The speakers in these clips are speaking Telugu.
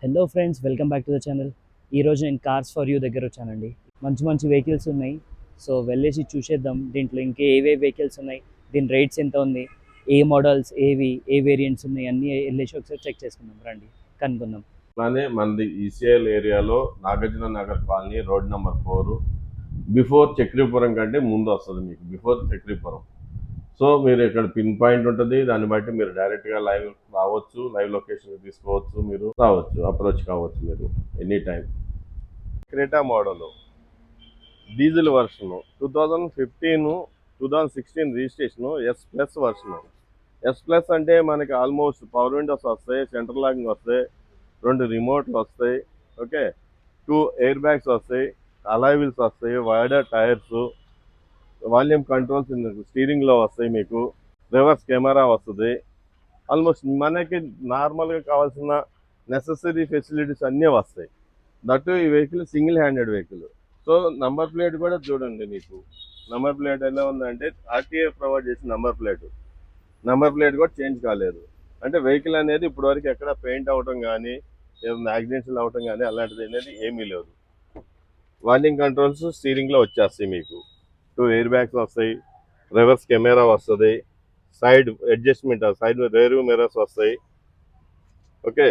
Hello friends, welcome back to the channel. ఈరోజు నేను కార్స్ ఫర్ యూ దగ్గర వచ్చానండి. మంచి మంచి వెహికల్స్ ఉన్నాయి. సో వెళ్ళేసి చూసేద్దాం దీంట్లో ఇంకా ఏవే వెహికల్స్ ఉన్నాయి, దీని రేట్స్ ఎంత ఉంది, ఏ మోడల్స్ ఏవి, ఏ వేరియంట్స్ ఉన్నాయి అన్నీ వెళ్ళేసి ఒకసారి చెక్ చేసుకుందాం. రండి కనుక్కుందాం. అలానే మనది ఈసీఎల్ ఏరియాలో Nagarjuna Nagar colony road number 4 before Chakripuram కంటే ముందు వస్తుంది మీకు. బిఫోర్ చక్రీపురం. సో మీరు ఇక్కడ పిన్ పాయింట్ ఉంటుంది. దాన్ని బట్టి మీరు డైరెక్ట్గా లైవ్ రావచ్చు, లైవ్ లొకేషన్ తీసుకోవచ్చు, మీరు రావచ్చు, అప్రోచ్ కావచ్చు మీరు any time. Creta model diesel వర్షను 2015 2016 registration S+ వర్షను. S+ అంటే మనకి ఆల్మోస్ట్ పవర్ విండోస్ వస్తాయి, సెంటర్ లాకింగ్ వస్తాయి, 2 రిమోట్లు వస్తాయి, ఓకే, 2 ఎయిర్ బ్యాగ్స్ వస్తాయి, అలాయ్ వీల్స్ వస్తాయి, వైడర్ టైర్స్, వాల్యూమ్ కంట్రోల్స్ స్టీరింగ్లో వస్తాయి, మీకు రివర్స్ కెమెరా వస్తుంది. ఆల్మోస్ట్ మనకి నార్మల్గా కావాల్సిన నెససరీ ఫెసిలిటీస్ అన్నీ వస్తాయి. దట్టు ఈ vehicle single handed vehicle. So number plate కూడా చూడండి, మీకు నంబర్ ప్లేట్ ఎలా ఉందంటే ఆర్టీఏ ప్రొవైడ్ చేసిన నంబర్ ప్లేట్ కూడా చేంజ్ కాలేదు. అంటే వెహికల్ అనేది ఇప్పటివరకు ఎక్కడ పెయింట్ అవ్వటం కానీ, ఏదైనా యాక్సిడెంట్స్ అవ్వటం కానీ అలాంటిది అనేది ఏమీ లేదు. వాల్యూమ్ కంట్రోల్స్ స్టీరింగ్లో వచ్చేస్తాయి, మీకు 2 ఎయిర్ బ్యాగ్స్ వస్తాయి, రివర్స్ కెమెరా వస్తుంది, side adjustment, side rear mirrors వస్తాయి, ఓకే.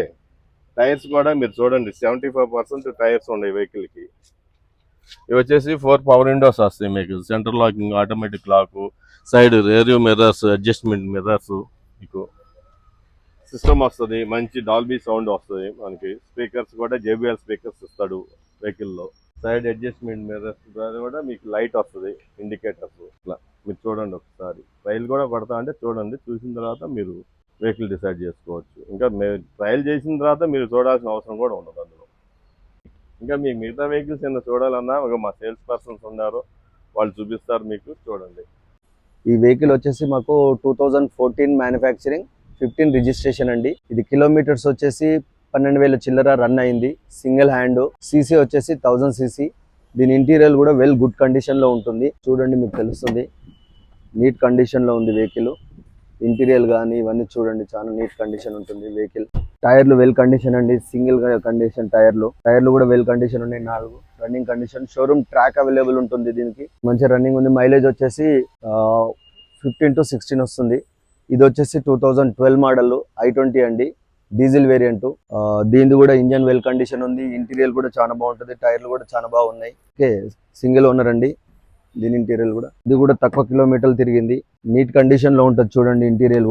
టైర్స్ కూడా మీరు చూడండి 75% టైర్స్ ఉన్నాయి వెహికల్కి. ఇవి వచ్చేసి 4 పవర్ విండోస్ వస్తాయి మీకు, centre locking, automatic lock, side rear mirrors, adjustment mirrors, మీకు సిస్టమ్ వస్తుంది, మంచి డాల్బీ సౌండ్ వస్తుంది మనకి. స్పీకర్స్ కూడా JBL స్పీకర్స్ ఇస్తాడు వెహికల్లో. సైడ్ అడ్జస్ట్మెంట్ మిర్రర్స్ కూడా మీకు లైట్ వస్తుంది, ఇండికేటర్స్. ఇట్లా మీరు చూడండి ఒకసారి. ట్రయల్ కూడా పడతా అంటే చూడండి, చూసిన తర్వాత మీరు వెహికల్ డిసైడ్ చేసుకోవచ్చు. ఇంకా ట్రయల్ చేసిన తర్వాత మీరు చూడాల్సిన అవసరం కూడా ఉండదు అందులో. ఇంకా మీ మిగతా వెహికల్స్ ఏమైనా చూడాలన్నా మా సేల్స్ పర్సన్స్ ఉన్నారు, వాళ్ళు చూపిస్తారు మీకు, చూడండి. ఈ వెహికల్ వచ్చేసి మాకు 2014 మ్యానుఫ్యాక్చరింగ్, 15 రిజిస్ట్రేషన్ అండి. ఇది కిలోమీటర్స్ వచ్చేసి 12,000 చిల్లర రన్ అయింది. Single hand. సీసీ వచ్చేసి 1000 సీసీ. దీని ఇంటీరియర్ కూడా వెల్ గుడ్ కండిషన్ లో ఉంటుంది. చూడండి మీకు తెలుస్తుంది, నీట్ కండిషన్ లో ఉంది వెహికల్. ఇంటీరియర్ కానీ ఇవన్నీ చూడండి, చాలా నీట్ కండిషన్ ఉంటుంది వెహికల్. టైర్లు వెల్ కండిషన్ అండి, సింగిల్ కండిషన్ టైర్లు కూడా వెల్ కండిషన్ ఉన్నాయి. 4 running condition. Showroom track available ఉంటుంది దీనికి. మంచి రన్నింగ్ ఉంది. మైలేజ్ వచ్చేసి 15 to 16 వస్తుంది. ఇది వచ్చేసి 2012 మోడల్ i20 అండి, డీజిల్ వేరియంట్. దీనిది కూడా ఇంజన్ వెల్ కండిషన్ ఉంది. ఇంటీరియర్ కూడా చాలా బాగుంటుంది. టైర్లు కూడా చాలా బాగున్నాయి. ఓకే, సింగిల్ ఓనర్ అండి. దీని ఇంటీరియర్ కూడా, ఇది కూడా తక్కువ కిలోమీటర్లు తిరిగింది. నీట్ కండిషన్ లో ఉంటుంది చూడండి. ఇంటీరియర్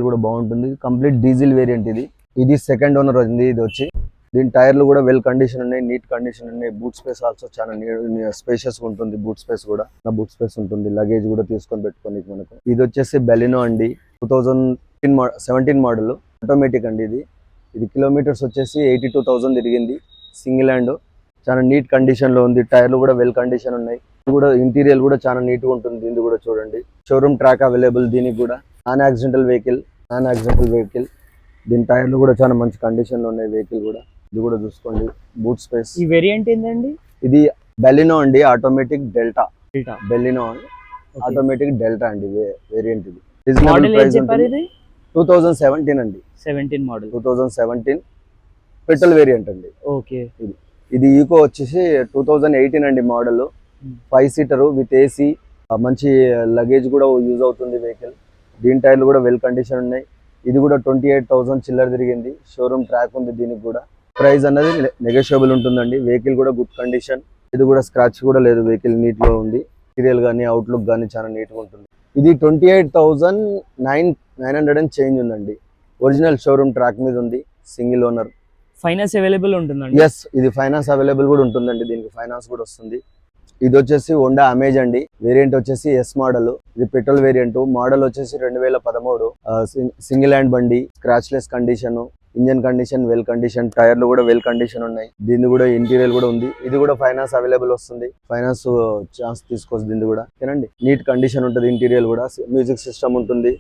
కూడా బాగుంటుంది. కంప్లీట్ డీజిల్ వేరియంట్ ఇది. ఇది సెకండ్ ఓనర్ ఉంది. ఇది వచ్చి దీని టైర్లు కూడా వెల్ కండిషన్ ఉన్నాయి, నీట్ కండిషన్ ఉన్నాయి. బూట్ స్పేస్ ఆల్సో చాలా స్పేషియస్ ఉంటుంది. బూట్ స్పేస్ ఉంటుంది. లగేజ్ కూడా తీసుకొని పెట్టుకోండి మనకు. ఇది వచ్చేసి బెలినో అండి, 2017 మోడల్, ఆటోమేటిక్ అండి. ఇది కిలోమీటర్స్ వచ్చేసి 82,000 తిరిగింది. Single hand. చాలా నీట్ కండిషన్ లో ఉంది. టైర్లు కూడా వెల్ కండిషన్ ఉన్నాయి. ఇది కూడా ఇంటీరియర్ కూడా చాలా నీట్ గా ఉంటుంది. ఇది కూడా చూడండి. షోరూమ్ ట్రాక్ అవైలబుల్ దీనికి కూడా. Non accidental vehicle. దీని టైర్లు కూడా చాలా మంచి కండిషన్ లో ఉన్నాయి వెహికల్ కూడా. ఇది కూడా చూసుకోండి. Boot space. ఈ వేరియంట్ ఏంటండి? ఇది బెలినో అండి, automatic delta. Baleno automatic delta అండి వేరియంట్. ఇది రీజనబుల్ ప్రైస్ ఉంటుంది. 2017 అండి, 17 మోడల్. 2017 పెట్రోల్ వేరియంట్ అండి. ఓకే. ఇది ఈకో వచ్చేసి 2018 అండి మోడల్. 5 seater with AC. మంచి లగేజ్ కూడా యూజ్ అవుతుంది వెహికల్. దీని టైర్లు కూడా వెల్ కండిషన్ ఉన్నాయి. ఇది కూడా 28,000 చిల్లర తిరిగింది. షోరూమ్ ట్రాక్ ఉంది దీనికి కూడా. ప్రైస్ అన్నది నెగోషియబుల్ ఉంటుందండి. వెహికల్ కూడా గుడ్ కండిషన్. ఇది కూడా స్క్రాచ్ కూడా లేదు. వెహికల్ నీట్ లో ఉంది. ఇంటీరియర్ కానీ అవుట్లుక్ కానీ చాలా నీట్ గా ఉంటుంది. ఇది 28,900 చేంజ్ ఉందండి. ఒరిజినల్ షోరూమ్ ట్రాక్ మీద ఉంది. Single owner. ఫైనాన్స్ అవైలబుల్ ఉంటుందండి? ఎస్, ఇది ఫైనాన్స్ అవైలబుల్ కూడా ఉంటుందండి. దీనికి ఫైనాన్స్ కూడా వస్తుంది. ఇది వచ్చేసి హోండా అమేజ్ అండి. వేరియంట్ వచ్చేసి ఎస్ మోడల్. ఇది పెట్రోల్ వేరియంట్. మోడల్ వచ్చేసి 2013. సింగిల్ హ్యాండ్ బండి. Scratch less condition. Engine condition well condition. టైర్లు కూడా వెల్ కండిషన్ ఉన్నాయి. దీన్ని కూడా ఇంటీరియర్ కూడా ఉంది. ఇది కూడా ఫైనాన్స్ అవైలబుల్ వస్తుంది. ఫైనాన్స్ ఛాన్స్ తీసుకోవచ్చు దీన్ని కూడా. ఓకేనండి. నీట్ కండిషన్ ఉంటుంది. ఇంటీరియర్ కూడా మ్యూజిక్ సిస్టమ్ ఉంటుంది.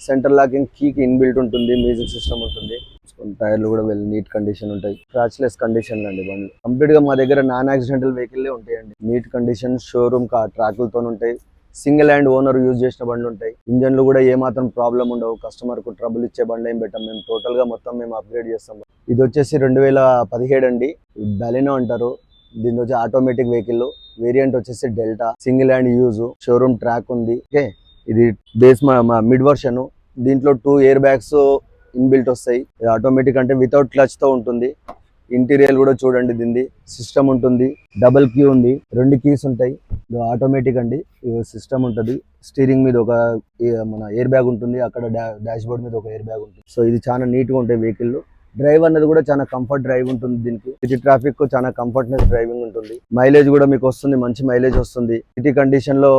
సెంటర్ లాకింగ్ కీకి ఇన్బిల్ట్ ఉంటుంది. మ్యూజిక్ సిస్టమ్ ఉంటుంది. టైర్లు కూడా వెల్ నీట్ కండిషన్ ఉంటాయి. స్క్రాచ్ లెస్ కండిషన్ అండి బండ్లు. కంప్లీట్ గా మా దగ్గర నాన్ యాక్సిడెంటల్ వెహికల్ ఉంటాయండి. Neat condition. షోరూమ్ ట్రాకులతో ఉంటాయి. సింగిల్ హ్యాండ్ ఓనర్ యూజ్ చేసిన బండ్లు ఉంటాయి. ఇంజన్లు కూడా ఏమాత్రం ప్రాబ్లం ఉండవు. కస్టమర్కు ట్రబుల్ ఇచ్చే బండ్లు ఏం పెట్టాం మేము. టోటల్గా మొత్తం మేము అప్గ్రేడ్ చేస్తాం. ఇది వచ్చేసి 2017 అండి. బెలినో అంటారు. దీని వచ్చి ఆటోమేటిక్ వెహికల్. వేరియంట్ వచ్చేసి delta. Single hand use, showroom track ఉంది. ఓకే, ఇది బేస్ మా మిడ్ వర్షన్. దీంట్లో 2 ఎయిర్ బ్యాగ్స్ ఇన్బిల్ట్ వస్తాయి. ఇది ఆటోమేటిక్ అంటే వితౌట్ క్లచ్ తో ఉంటుంది. ఇంటీరియర్ కూడా చూడండి. దీనిది సిస్టమ్ ఉంటుంది. డబుల్ కీ ఉంది. 2 కీస్ ఉంటాయి. ఇది ఆటోమేటిక్ అండి. సిస్టమ్ ఉంటుంది. స్టీరింగ్ మీద ఒక మన ఎయిర్ బ్యాగ్ ఉంటుంది. అక్కడ డాష్ బోర్డ్ మీద ఒక ఎయిర్ బ్యాగ్ ఉంటుంది. సో ఇది చాలా నీట్ గా ఉంటాయి వెహికల్. డ్రైవ్ అన్నది కూడా చాలా కంఫర్ట్ డ్రైవ్ ఉంటుంది. దీనికి సిటీ ట్రాఫిక్ కు చాలా కంఫర్ట్నెస్ డ్రైవింగ్ ఉంటుంది. మైలేజ్ కూడా మీకు వస్తుంది, మంచి మైలేజ్ వస్తుంది. సిటీ కండిషన్ లో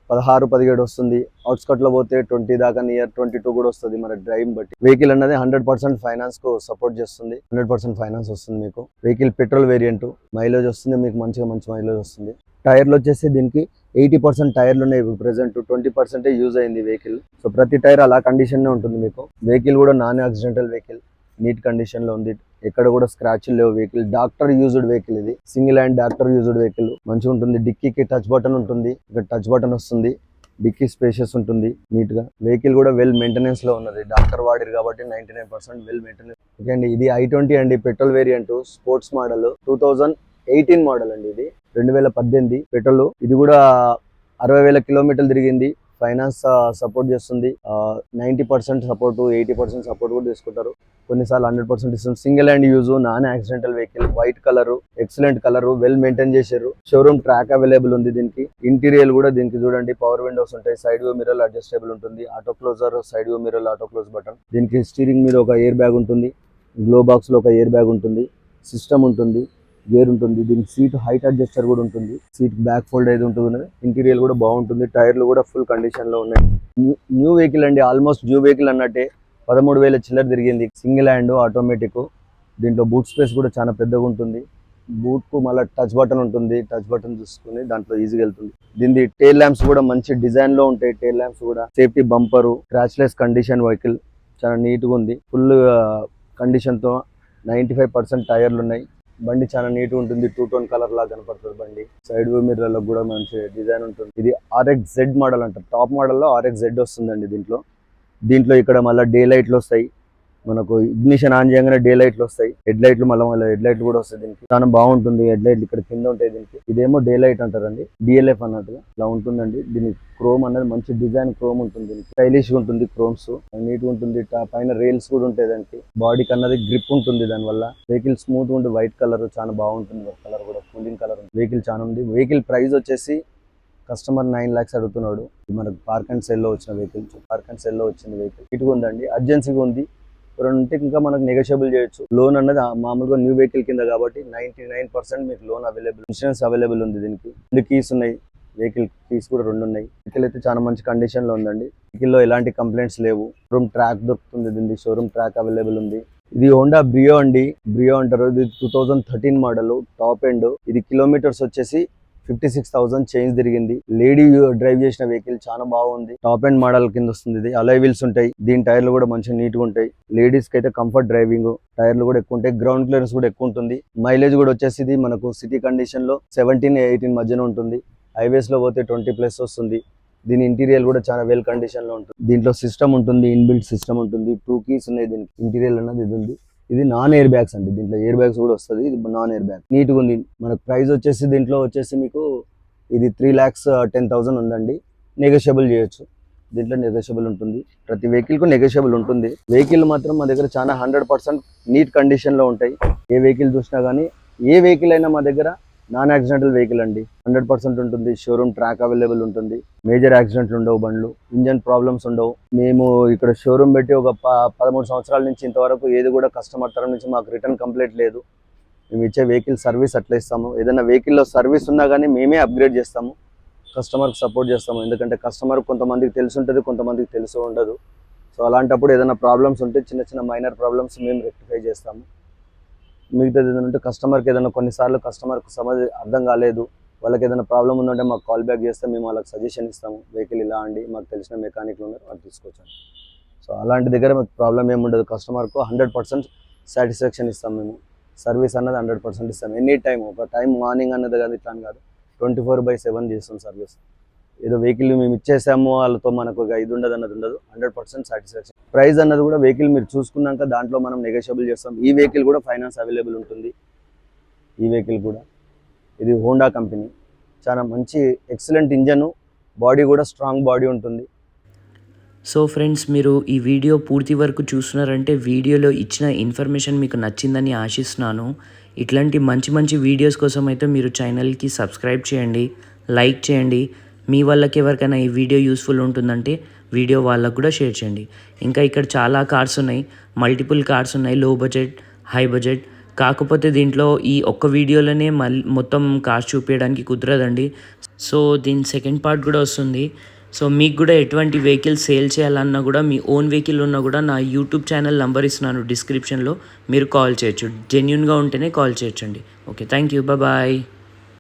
16-17 వస్తుంది. అవుట్స్కట్ లో పోతే 20 దాకా, నియర్ 22 కూడా వస్తుంది మన డ్రైవింగ్ బట్టి. వెహికల్ అనేది 100% ఫైనాన్స్ కు సపోర్ట్ చేస్తుంది. 100% ఫైనాన్స్ వస్తుంది మీకు. Vehicle petrol variant. మైలేజ్ వస్తుంది మీకు, మంచి మైలేజ్ వస్తుంది. టైర్లు వచ్చేసి దీనికి 80% టైర్లు ఉన్నాయి. ప్రెసెంట్ 20% యూజ్ అయింది వెహికల్. సో ప్రతి టైర్ అలా కండిషన్ ఉంటుంది మీకు. వెహికల్ కూడా non accidental vehicle, neat condition లో ఉంది. ఎక్కడ కూడా స్క్రాచ్ లేవు. Vehicle doctor used vehicle. ఇది single hand doctor used vehicle. మంచిగా ఉంటుంది. డిక్కీకి టచ్ బటన్ ఉంటుంది. ఇక్కడ టచ్ బటన్ వస్తుంది. డిక్కీ స్పేషియస్ ఉంటుంది నీట్ గా. వెహికల్ కూడా వెల్ మెయింటెనెన్స్ లో ఉన్నది. డాక్టర్ వాడిరు కాబట్టి 99% వెల్ మెయింటెనెన్స్. ఓకే అండి, ఇది i20 అండి. Petrol variant, sports model, 2018 model అండి. ఇది 2018 పెట్రోల్. ఇది కూడా 60,000 కిలోమీటర్లు తిరిగింది. ఫైనాన్స్ సపోర్ట్ చేస్తుంది. 90% సపోర్ట్, 80% సపోర్ట్ కూడా తీసుకుంటారు. కొన్నిసార్లు 100% ఇస్తుంది. Single hand use, non accidental vehicle, white colour, excellent colour, well maintain చేశారు. షోరూమ్ ట్రాక్ అవైలబుల్ ఉంది దీనికి. ఇంటీరియర్ కూడా దీనికి చూడండి. పవర్ విండోస్ ఉంటాయి. సైడ్ వ్యూ మిర్రర్ అడ్జస్టబుల్ ఉంటుంది. Auto closer, side view mirror, auto close button. దీనికి స్టీరింగ్ మీద ఒక ఎయిర్ బ్యాగ్ ఉంటుంది. గ్లో బాక్స్ లో ఒక ఎయిర్ బ్యాగ్ ఉంటుంది. సిస్టమ్ ఉంటుంది. గేర్ ఉంటుంది. దీనికి సీట్ హైట్ అడ్జస్టర్ కూడా ఉంటుంది. సీట్ బ్యాక్ ఫోల్డ్ అయితే ఉంటుంది. ఇంటీరియర్ కూడా బాగుంటుంది. టైర్లు కూడా ఫుల్ కండిషన్ లో ఉన్నాయి. న్యూ వెహికల్ అండి. ఆల్మోస్ట్ న్యూ వెహికల్ అన్నట్టే. 13,000 చిల్లర తిరిగింది. Single hand automatic. దీంట్లో బూట్ స్పేస్ కూడా చాలా పెద్దగా ఉంటుంది. బూట్ కు మళ్ళీ టచ్ బటన్ ఉంటుంది. టచ్ బటన్ చూసుకుని దాంట్లో ఈజీగా వెళ్తుంది. దీని టైల్ ల్యాంప్స్ కూడా మంచి డిజైన్ లో ఉంటాయి. టైల్ ల్యాంప్స్ కూడా సేఫ్టీ బంపరు, క్రాచ్లెస్ కండిషన్ వెహికల్. చాలా నీట్ గా ఉంది. ఫుల్ కండిషన్ తో 95% టైర్లు ఉన్నాయి. బండి చాలా నీట్ ఉంటుంది. 2-టోన్ కలర్ లాగా కనపడుతుంది బండి. సైడ్ వ్యూ మిర్రర్ లో కూడా మంచి డిజైన్ ఉంటుంది. ఇది RX-Z మోడల్ అంటారు. టాప్ మోడల్ లో RX-Z వస్తుందండి దీంట్లో ఇక్కడ మళ్ళీ డే లైట్లు వస్తాయి. మనకు ఇగ్నిషన్ ఆన్ చేయగానే డే లైట్లు వస్తాయి. హెడ్ లైట్లు మళ్ళీ హెడ్ లైట్లు కూడా వస్తాయి. దీనికి చాలా బాగుంటుంది. హెడ్ లైట్లు ఇక్కడ కింద ఉంటాయి. దీనికి ఇదేమో డే లైట్ అంటారండి. DLF అన్నట్టుగా ఇలా ఉంటుందండి. దీనికి క్రోమ్ అనేది మంచి డిజైన్ క్రోమ్ ఉంటుంది. దీనికి స్టైలిష్ గా ఉంటుంది. క్రోమ్స్ నీట్ గా ఉంటుంది. పైన రైల్స్ కూడా ఉంటాయి. దానికి బాడీకి అన్నది గ్రిప్ ఉంటుంది. దాని వల్ల వెహికల్ స్మూత్ ఉంటుంది. వైట్ కలర్ చాలా బాగుంటుంది. కలర్ కూడా కూలింగ్ కలర్. వెహికల్ చాలా ఉంది. వెహికల్ ప్రైస్ వచ్చేసి కస్టమర్ 9 lakhs అడుగుతున్నాడు. మనకు పార్క్ అండ్ సెల్ లో వచ్చిన వెహికల్. పార్క్ అండ్ సెల్ లో వచ్చింది వెహికల్. ఇటుగా ఉందండి. అర్జెన్సీగా ఉంది. ఉంటే ఇంకా మనకు నెగోషియబుల్ చేయొచ్చు. లోన్ అన్నది మామూలుగా న్యూ వెహికల్ కింద కాబట్టి 99% మీకు లోన్ అవైలబుల్. ఇన్సూరెన్స్ అవైలబుల్ ఉంది. దీనికి 2 కీస్ ఉన్నాయి. వెహికల్ కీస్ కూడా 2 ఉన్నాయి. వెహికల్ అయితే చాలా మంచి కండిషన్ లో ఉందండి. వెహికల్ లో ఎలాంటి కంప్లైంట్స్ లేవు. షోరూమ్ ట్రాక్ దొరుకుతుంది. దీనికి షోరూమ్ ట్రాక్ అవైలబుల్ ఉంది. ఇది హోండా బ్రియో అండి. బ్రియో అంటారు. ఇది 2013 మోడల్, టాప్ ఎండ్. ఇది కిలోమీటర్స్ వచ్చేసి 56,000 చేంజ్ తిరిగింది. లేడీ డ్రైవ్ చేసిన వెహికల్ చాలా బాగుంది. టాప్ అండ్ మోడల్ కింద వస్తుంది. ఇది అలాయ్ వీల్స్ ఉంటాయి. దీని టైర్లు కూడా మంచిగా నీట్ గా ఉంటాయి. లేడీస్ కి అయితే కంఫర్ట్ డ్రైవింగ్. టైర్లు కూడా ఎక్కువ ఉంటాయి. గ్రౌండ్ క్లియరెన్స్ కూడా ఎక్కువ ఉంటుంది. మైలేజ్ కూడా వచ్చేసి మనకు సిటీ కండిషన్ లో 17-18 మధ్యన ఉంటుంది. హైవేస్ లో పోతే 20+ వస్తుంది. దీని ఇంటీరియర్ కూడా చాలా వెల్ కండిషన్ లో ఉంటుంది. దీంట్లో సిస్టమ్ ఉంటుంది. ఇన్బిల్ట్ సిస్టమ్ ఉంటుంది. 2 కీస్ ఉన్నాయి. దీనికి ఇంటీరియర్ అన్నది ఇది ఉంది. ఇది నాన్ ఎయిర్ బ్యాగ్స్ అండి. దీంట్లో ఎయిర్ బ్యాగ్స్ కూడా వస్తుంది. ఇది నాన్ ఎయిర్ బ్యాగ్. నీట్ గా ఉంది. మనకు ప్రైస్ వచ్చేసి దీంట్లో వచ్చేసి మీకు ఇది 3,10,000 ఉందండి. నెగోషియబుల్ చేయొచ్చు. దీంట్లో నెగోషియబుల్ ఉంటుంది. ప్రతి వెహికల్ కు నెగోషియబుల్ ఉంటుంది. వెహికల్ మాత్రం మా దగ్గర చాలా 100% నీట్ కండిషన్ లో ఉంటాయి. ఏ వెహికల్ చూసినా కానీ, ఏ వెహికల్ అయినా మా దగ్గర నాన్ యాక్సిడెంటల్ వెహికల్ అండి. 100% ఉంటుంది. షోరూమ్ ట్రాక్ అవైలబుల్ ఉంటుంది. మేజర్ యాక్సిడెంట్లు ఉండవు. బండ్లు ఇంజన్ ప్రాబ్లమ్స్ ఉండవు. మేము ఇక్కడ షోరూమ్ పెట్టి ఒక 13 సంవత్సరాల నుంచి ఇంతవరకు ఏది కూడా కస్టమర్ తరఫు నుంచి మాకు రిటర్న్ కంప్లైంట్ లేదు. మేము ఇచ్చే వెహికల్ సర్వీస్ అట్లా ఇస్తాము. ఏదైనా వెహికల్లో సర్వీస్ ఉన్నా కానీ మేమే అప్గ్రేడ్ చేస్తాము. కస్టమర్కి సపోర్ట్ చేస్తాము. ఎందుకంటే కస్టమర్ కొంతమందికి తెలిసి ఉంటుంది, కొంతమందికి తెలిసి ఉండదు. సో అలాంటప్పుడు ఏదైనా ప్రాబ్లమ్స్ ఉంటే చిన్న చిన్న మైనర్ ప్రాబ్లమ్స్ మేము రెక్టిఫై చేస్తాము. మిగతాది ఏదంటే కస్టమర్కి ఏదైనా కొన్నిసార్లు కస్టమర్కి సమస్య అర్థం కాలేదు, వాళ్ళకి ఏదైనా ప్రాబ్లం ఉందంటే మాకు కాల్ బ్యాక్ చేస్తే మేము వాళ్ళకి సజెషన్ ఇస్తాము. వెహికల్ ఇలా అండి, మాకు తెలిసిన మెకానిక్లు ఉన్నారు, వాళ్ళు తీసుకొచ్చాను. సో అలాంటి దగ్గర మాకు ప్రాబ్లం ఏముండదు. కస్టమర్కు 100% సాటిస్ఫాక్షన్ ఇస్తాం. మేము సర్వీస్ అన్నది 100% ఇస్తాం. ఎనీ టైం, ఒక టైం మార్నింగ్ అన్నది కాదు, ఇట్లా అని కాదు, 24/7 చేస్తాం సర్వీస్. ఏదో వెహికల్ మేము ఇచ్చేసాము వాళ్ళతో మనకు ఒక ఇది ఉండదు అన్నది ఉండదు. 100% సాటిస్ఫాక్షన్. ప్రైస్ అన్నది కూడా వెహికల్ మీరు చూసుకున్నాక దాంట్లో మనం నెగోషియబుల్ చేస్తాం. ఈ వెహికల్ కూడా ఫైనాన్స్ అవైలబుల్ ఉంటుంది. ఈ వెహికల్ కూడా ఇది హోండా కంపెనీ, చాలా మంచి ఎక్సలెంట్ ఇంజను, బాడీ కూడా స్ట్రాంగ్ బాడీ ఉంటుంది. సో ఫ్రెండ్స్, మీరు ఈ వీడియో పూర్తి వరకు చూస్తున్నారంటే వీడియోలో ఇచ్చిన ఇన్ఫర్మేషన్ మీకు నచ్చిందని ఆశిస్తున్నాను. ఇట్లాంటి మంచి మంచి వీడియోస్ కోసం అయితే మీరు ఛానల్కి సబ్స్క్రైబ్ చేయండి, లైక్ చేయండి. మీ వాళ్ళకి ఎవరికైనా ఈ వీడియో యూస్ఫుల్ ఉంటుందంటే వీడియో వాళ్ళకు కూడా షేర్ చేయండి. ఇంకా ఇక్కడ చాలా కార్స్ ఉన్నాయి, మల్టిపుల్ కార్స్ ఉన్నాయి, లో బడ్జెట్, హై బడ్జెట్. కాకపోతే దీంట్లో ఈ ఒక్క వీడియోలోనే మొత్తం కార్స్ చూపించడానికి కుదరదండి. సో దీని సెకండ్ పార్ట్ కూడా వస్తుంది. సో మీకు కూడా ఎటువంటి వెహికల్ సేల్ చేయాలన్నా కూడా, మీ ఓన్ వెహికల్ ఉన్నా కూడా నా యూట్యూబ్ ఛానల్ నంబర్ ఇస్తున్నాను డిస్క్రిప్షన్లో, మీరు కాల్ చేయొచ్చు. జెన్యూన్గా ఉంటేనే కాల్ చేయొచ్చండి. Okay, thank you, bye.